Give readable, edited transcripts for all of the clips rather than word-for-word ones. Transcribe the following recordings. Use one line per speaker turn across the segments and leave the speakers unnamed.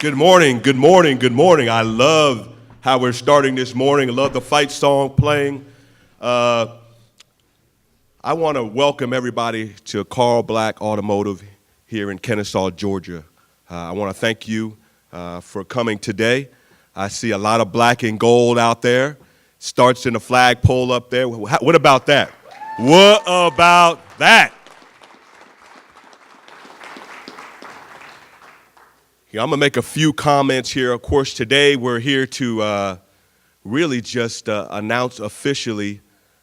Good morning, good morning, good morning. I love how we're starting this morning. I love the fight song playing. I want to welcome everybody to Carl Black Automotive here in Kennesaw, Georgia. I want to thank you for coming today. I see a lot of black and gold out there. Starts in the flagpole up there. What about that? What about that? I'm going to make a few comments here. Of course, today we're here to really just announce officially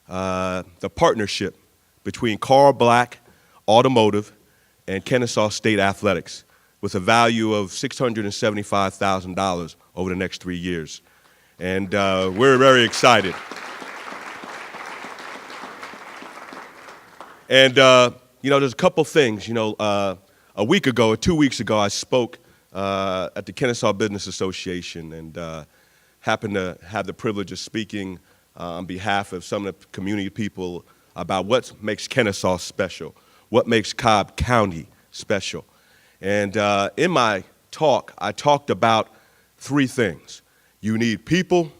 the partnership between Carl Black Automotive and Kennesaw State Athletics with a value of $675,000 over the next 3 years. And we're very excited. And, there's a couple things. A week ago or 2 weeks ago, I spoke at the Kennesaw Business Association and happened to have the privilege of speaking on behalf of some of the community people about what makes Kennesaw special, what makes Cobb County special. And in my talk, I talked about three things. You need people,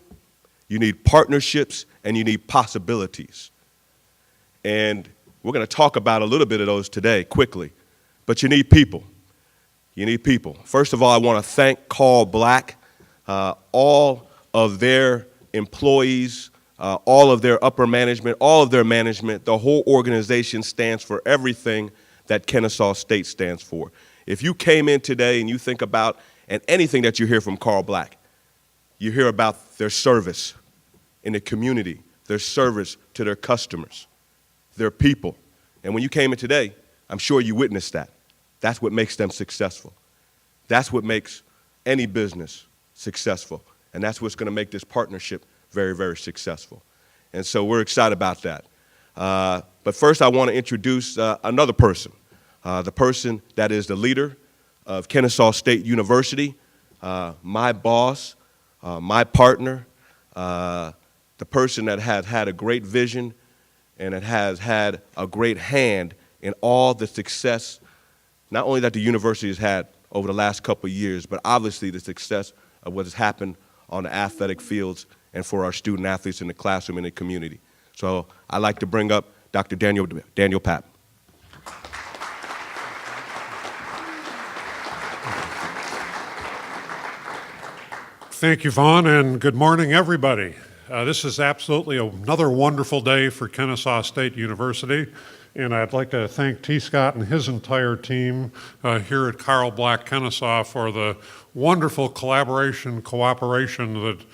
you need partnerships, and you need possibilities. And we're going to talk about a little bit of those today quickly, but you need people. You need people. First of all, I want to thank Carl Black, all of their employees, all of their upper management, all of their management. The whole organization stands for everything that Kennesaw State stands for. If you came in today and you think about, and anything that you hear from Carl Black, you hear about their service in the community, their service to their customers, their people. And when you came in today, I'm sure you witnessed that. That's what makes them successful. That's what makes any business successful. And that's what's going to make this partnership very, very successful. And so we're excited about that. But first I want to introduce another person, the person that is the leader of Kennesaw State University, my boss, my partner, the person that has had a great vision and that has had a great hand in all the success not only that the university has had over the last couple of years, but obviously the success of what has happened on the athletic fields and for our student athletes in the classroom and the community. So I'd like to bring up Dr. Daniel Papp.
Thank you, Vaughn, and good morning, everybody. This is absolutely another wonderful day for Kennesaw State University. And I'd like to thank T.Scott and his entire team here at Carl Black Kennesaw for the wonderful collaboration, cooperation that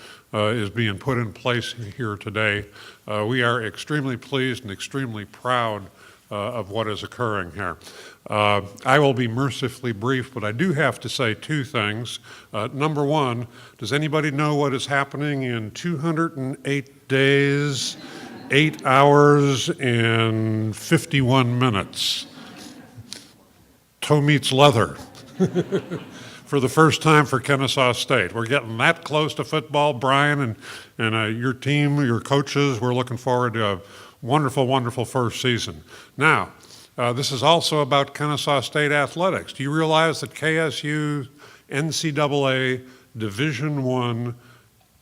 is being put in place here today. We are extremely pleased and extremely proud of what is occurring here. I will be mercifully brief, but I do have to say two things. Number one, does anybody know what is happening in 208 days? 8 hours and 51 minutes. Toe meets leather for the first time for Kennesaw State. We're getting that close to football. Brian and your team, your coaches, we're looking forward to a wonderful, wonderful first season. Now, this is also about Kennesaw State athletics. Do you realize that KSU NCAA Division I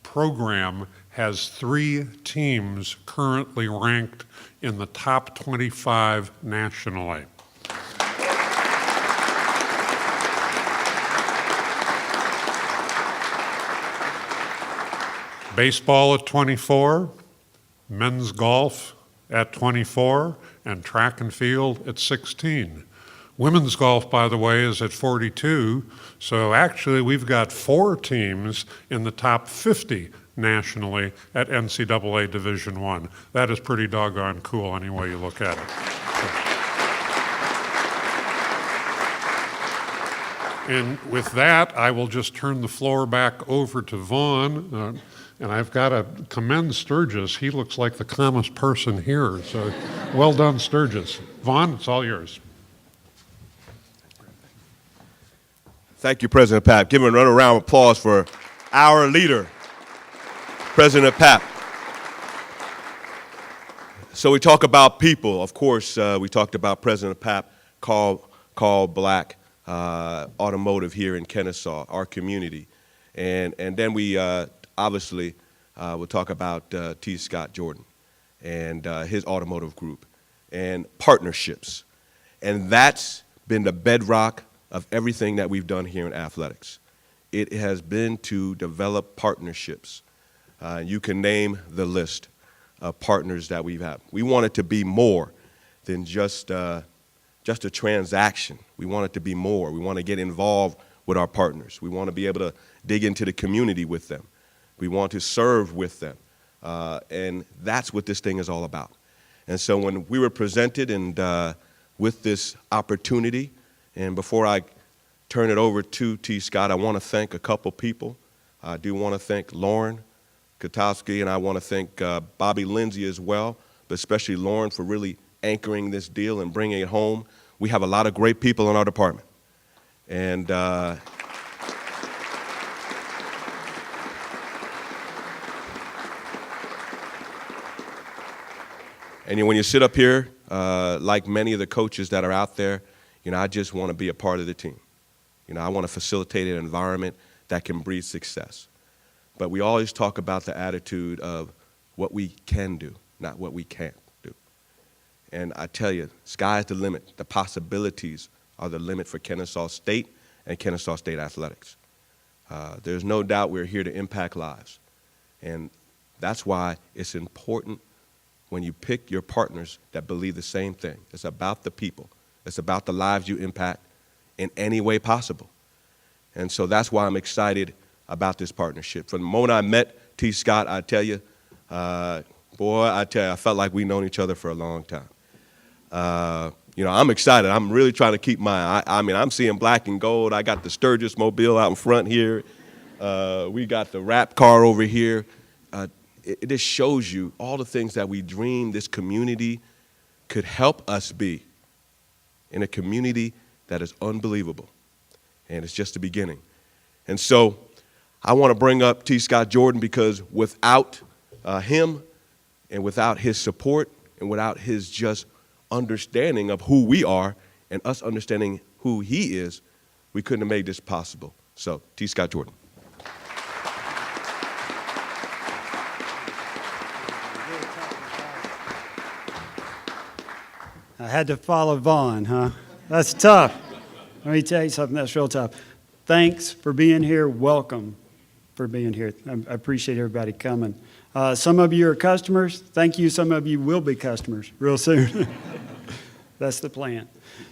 program has 3 teams currently ranked in the top 25 nationally. Baseball at 24, men's golf at 24, and track and field at 16. Women's golf, by the way, is at 42, so actually we've got 4 teams in the top 50 nationally at NCAA Division I. That is pretty doggone cool any way you look at it. And with that, I will just turn the floor back over to Vaughn. And I've got to commend Sturgis. He looks like the calmest person here. So well done, Sturgis. Vaughn, it's all yours.
Thank you, President Papp. Give him a round of applause for our leader, President Papp. So we talk about people. Of course, we talked about President Papp, Carl Black, automotive here in Kennesaw, our community. And then we obviously will talk about T.Scott Jordan and his automotive group and partnerships. And that's been the bedrock of everything that we've done here in athletics. It has been to develop partnerships. You can name the list of partners that we've had. We want it to be more than just a transaction. We want it to be more. We want to get involved with our partners. We want to be able to dig into the community with them. We want to serve with them. And that's what this thing is all about. And so when we were presented and with this opportunity, and before I turn it over to T.Scott, I want to thank a couple people. I do want to thank Lauren Katowski, and I want to thank Bobby Lindsay as well, but especially Lauren for really anchoring this deal and bringing it home. We have a lot of great people in our department. And when you sit up here, like many of the coaches that are out there, I just want to be a part of the team. I want to facilitate an environment that can breed success. But we always talk about the attitude of what we can do, not what we can't do. And I tell you, sky's the limit. The possibilities are the limit for Kennesaw State and Kennesaw State athletics. There's no doubt we're here to impact lives. And that's why it's important when you pick your partners that believe the same thing. It's about the people. It's about the lives you impact in any way possible. And so that's why I'm excited about this partnership. From the moment I met T.Scott, I tell you, I felt like we've known each other for a long time. I'm excited. I'm really trying to keep I'm seeing black and gold. I got the Sturgis Mobile out in front here. We got the rap car over here. It just shows you all the things that we dreamed this community could help us be in a community that is unbelievable. And it's just the beginning. And so I want to bring up T.Scott Jordan because without him and without his support and without his just understanding of who we are and us understanding who he is, we couldn't have made this possible. So, T.Scott Jordan.
I had to follow Vaughn, huh? That's tough. Let me tell you something that's real tough. Thanks for being here. Welcome for being here. I appreciate everybody coming. Some of you are customers. Thank you. Some of you will be customers real soon. That's the plan.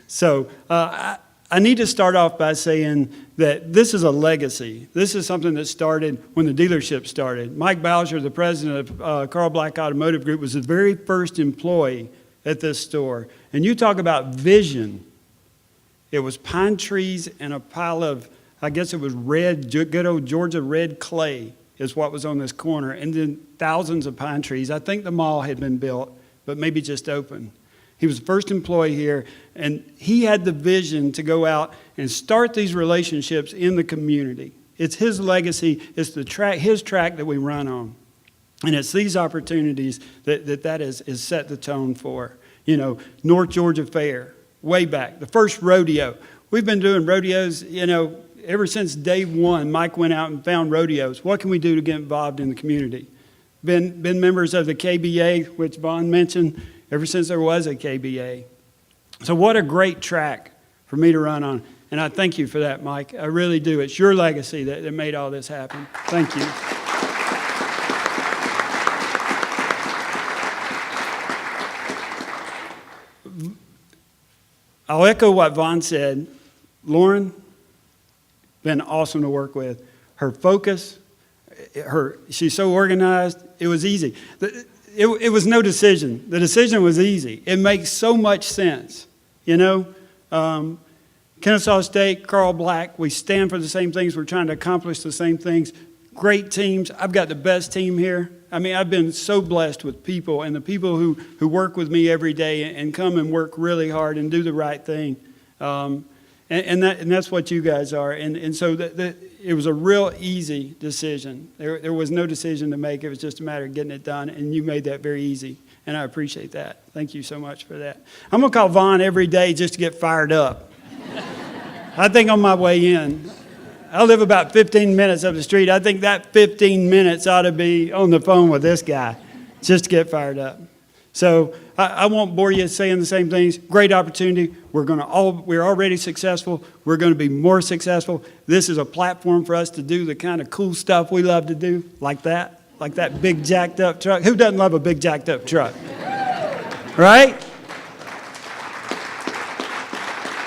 So I need to start off by saying that this is a legacy. This is something that started when the dealership started. Mike Bowser, the president of Carl Black Automotive Group, was the very first employee at this store. And you talk about vision. It was pine trees and a pile of, I guess it was red, good old Georgia red clay is what was on this corner. And then thousands of pine trees. I think the mall had been built, but maybe just open. He was the first employee here, and he had the vision to go out and start these relationships in the community. It's his legacy. It's his track that we run on. And it's these opportunities that is set the tone for. North Georgia Fair, way back, the first rodeo. We've been doing rodeos, ever since day one. Mike went out and found rodeos. What can we do to get involved in the community? Been members of the KBA, which Vaughn mentioned, ever since there was a KBA. So what a great track for me to run on. And I thank you for that, Mike. I really do. It's your legacy that made all this happen. Thank you. I'll echo what Vaughn said. Lauren, been awesome to work with. Her focus, she's so organized. It was easy. It was no decision. The decision was easy. It makes so much sense. Kennesaw State, Carl Black, we stand for the same things. We're trying to accomplish the same things. Great teams. I've got the best team here. I've been so blessed with people and the people who work with me every day and come and work really hard and do the right thing. And that's what you guys are. And so it was a real easy decision. There was no decision to make. It was just a matter of getting it done, and you made that very easy. And I appreciate that. Thank you so much for that. I'm going to call Vaughn every day just to get fired up. I think on my way in, I live about 15 minutes up the street. I think that 15 minutes ought to be on the phone with this guy just to get fired up. So I won't bore you saying the same things. Great opportunity. We're already successful. We're going to be more successful. This is a platform for us to do the kind of cool stuff we love to do, like that big jacked up truck. Who doesn't love a big jacked up truck? Right?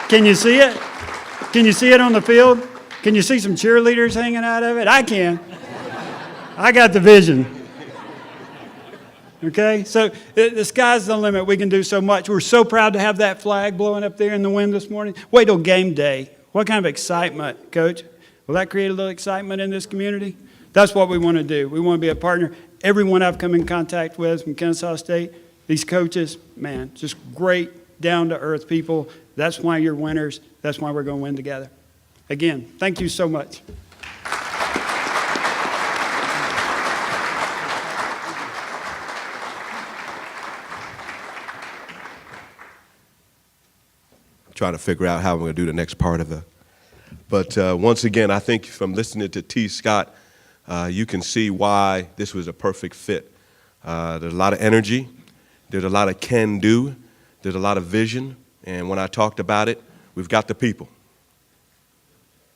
Can you see it? Can you see it on the field? Can you see some cheerleaders hanging out of it? I can. I got the vision. Okay, so the sky's the limit. We can do so much. We're so proud to have that flag blowing up there in the wind this morning. Wait till game day. What kind of excitement, Coach? Will that create a little excitement in this community? That's what we want to do. We want to be a partner. Everyone I've come in contact with from Kennesaw State, these coaches, man, just great, down-to-earth people. That's why you're winners. That's why we're going to win together. Again, thank you so much.
Trying to figure out how I'm going to do the next part of it. But once again, I think from listening to T.Scott, you can see why this was a perfect fit. There's a lot of energy. There's a lot of can-do. There's a lot of vision. And when I talked about it, we've got the people,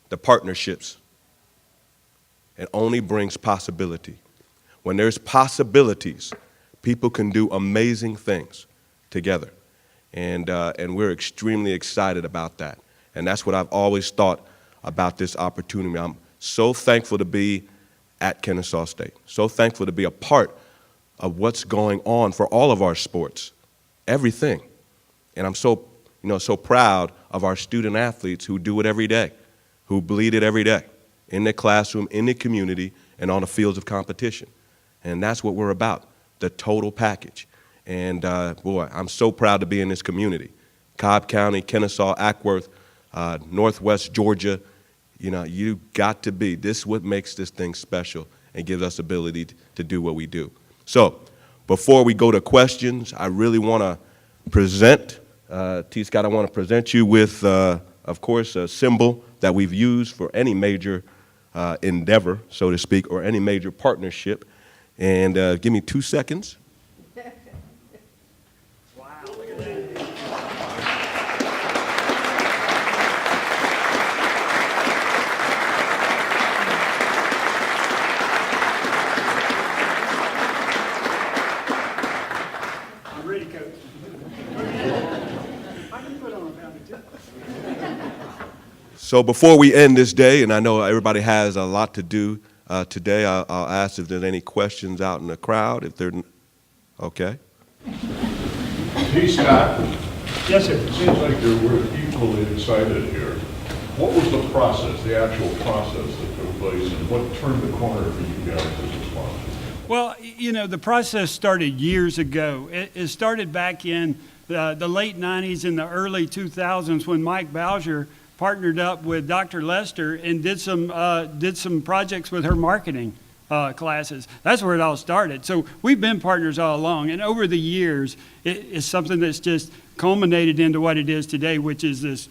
the partnerships. It only brings possibility. When there's possibilities, people can do amazing things together. And we're extremely excited about that. And that's what I've always thought about this opportunity. I'm so thankful to be at Kennesaw State, so thankful to be a part of what's going on for all of our sports, everything. And I'm so proud of our student athletes who do it every day, who bleed it every day, in the classroom, in the community, and on the fields of competition. And that's what we're about, the total package. And boy, I'm so proud to be in this community. Cobb County, Kennesaw, Ackworth, Northwest Georgia, you got to be. This is what makes this thing special and gives us ability to do what we do. So before we go to questions, I really want to present, T.Scott, I want to present you with, of course, a symbol that we've used for any major endeavor, so to speak, or any major partnership. And give me 2 seconds. So before we end this day, and I know everybody has a lot to do today, I'll ask if there's any questions out in the crowd. If there, okay.
T.Scott.
Yes, sir.
It seems like we're equally excited here. What was the process, the actual process that took place, and what turned the corner for you guys as a sponsor?
Well, the process started years ago. It started back in the late 90s and the early 2000s when Mike Bowser partnered up with Dr. Lester and did some projects with her marketing classes. That's where it all started. So we've been partners all along, and over the years, it's something that's just culminated into what it is today, which is this.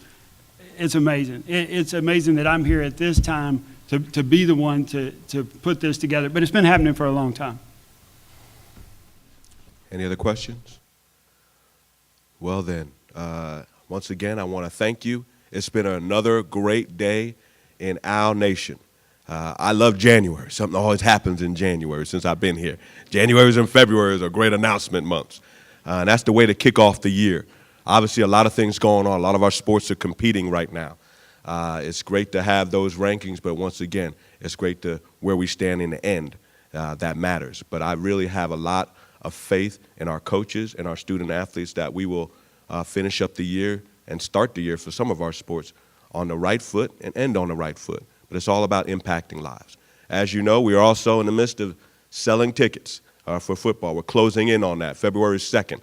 It's amazing. It's amazing that I'm here at this time to be the one to put this together. But it's been happening for a long time.
Any other questions? Well then, once again, I want to thank you. It's been another great day in our nation. I love January. Something always happens in January since I've been here. January's and February's are great announcement months. And that's the way to kick off the year. Obviously, a lot of things going on. A lot of our sports are competing right now. It's great to have those rankings, but once again, it's great to where we stand in the end. That matters. But I really have a lot of faith in our coaches and our student athletes that we will finish up the year and start the year for some of our sports on the right foot and end on the right foot. But it's all about impacting lives. As you know, we are also in the midst of selling tickets for football. We're closing in on that, February 2nd.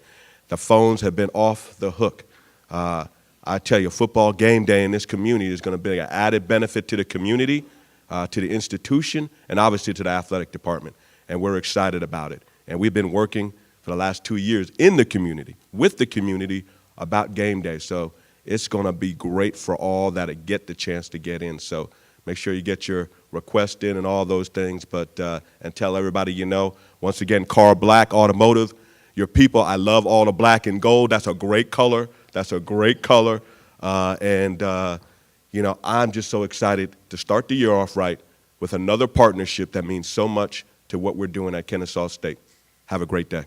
The phones have been off the hook. I tell you, football game day in this community is going to be an added benefit to the community, to the institution, and obviously to the athletic department. And we're excited about it. And we've been working for the last 2 years in the community, with the community, about game day. So It's going to be great for all that get the chance to get in. So make sure you get your request in and all those things, but and tell everybody you know. Once again, Car Black Automotive, your people, I love all the black and gold. That's a great color. That's a great color. You know, I'm just so excited to start the year off right with another partnership that means so much to what we're doing at Kennesaw State. Have a great day.